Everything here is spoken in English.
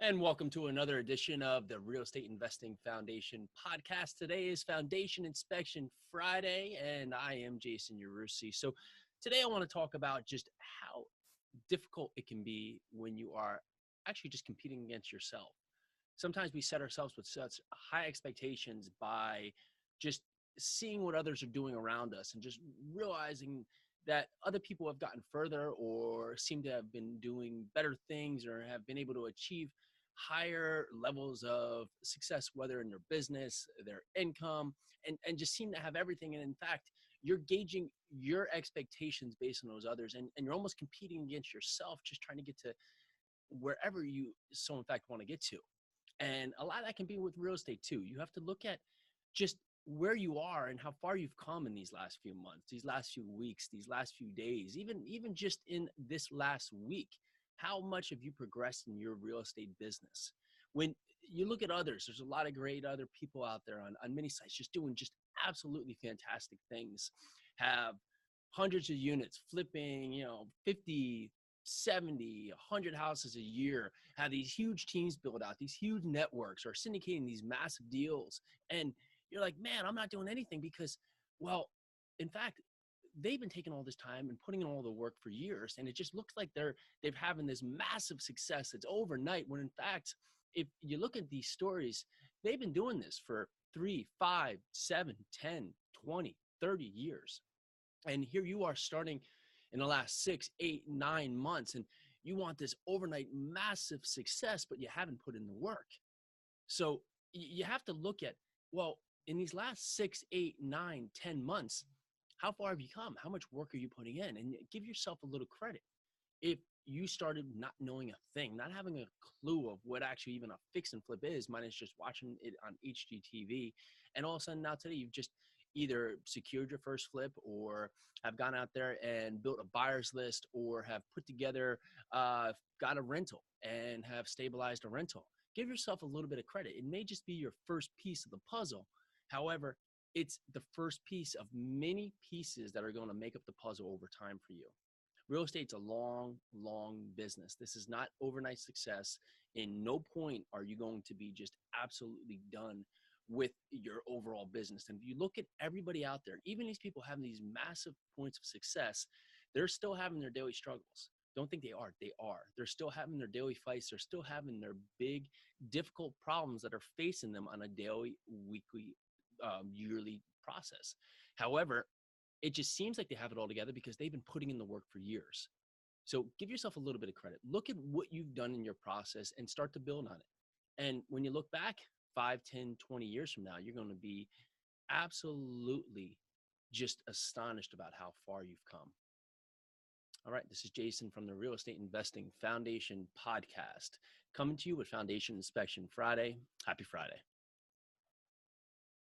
And welcome to another edition of the Real Estate Investing Foundation podcast. Today is Foundation Inspection Friday, and I am Jason Yarusi. So today I want to talk about just how difficult it can be when you are actually just competing against yourself. Sometimes we set ourselves with such high expectations by just seeing what others are doing around us and just realizing that other people have gotten further or seem to have been doing better things or have been able to achieve higher levels of success, whether in their business, their income, and just seem to have everything. And in fact, you're gauging your expectations based on those others, and you're almost competing against yourself, just trying to get to wherever you so in fact want to get to. And a lot of that can be with real estate too. You have to look at just where you are and how far you've come in these last few months, these last few weeks, these last few days, even just in this last week. How much have you progressed in your real estate business? When you look at others, there's a lot of great other people out there on many sites just doing just absolutely fantastic things. Have hundreds of units flipping, 50, 70, 100 houses a year, have these huge teams built out, these huge networks, are syndicating these massive deals. And you're like, man, I'm not doing anything because, well, in fact, they've been taking all this time and putting in all the work for years. And it just looks like they've having this massive success. It's overnight when in fact, if you look at these stories, they've been doing this for 3, 5, 7, 10, 20, 30 years. And here you are starting in the last 6, 8, 9 months, and you want this overnight massive success, but you haven't put in the work. So you have to look at, well, in these last 6, 8, 9, 10 months, how far have you come? How much work are you putting in? And give yourself a little credit. If you started not knowing a thing, not having a clue of what actually even a fix and flip is, minus just watching it on HGTV, and all of a sudden now today you've just either secured your first flip or have gone out there and built a buyer's list or have put together, got a rental and have stabilized a rental. Give yourself a little bit of credit. It may just be your first piece of the puzzle. However, it's the first piece of many pieces that are going to make up the puzzle over time for you. Real estate's a long, long business. This is not overnight success. In no point are you going to be just absolutely done with your overall business. And if you look at everybody out there, even these people having these massive points of success, they're still having their daily struggles. Don't think they are. They are. They're still having their daily fights. They're still having their big, difficult problems that are facing them on a daily, weekly, yearly process. However, it just seems like they have it all together because they've been putting in the work for years. So give yourself a little bit of credit. Look at what you've done in your process and start to build on it. And when you look back 5, 10, 20 years from now, you're going to be absolutely just astonished about how far you've come. All right, this is Jason from the Real Estate Investing Foundation podcast, coming to you with Foundation Inspection Friday. Happy Friday.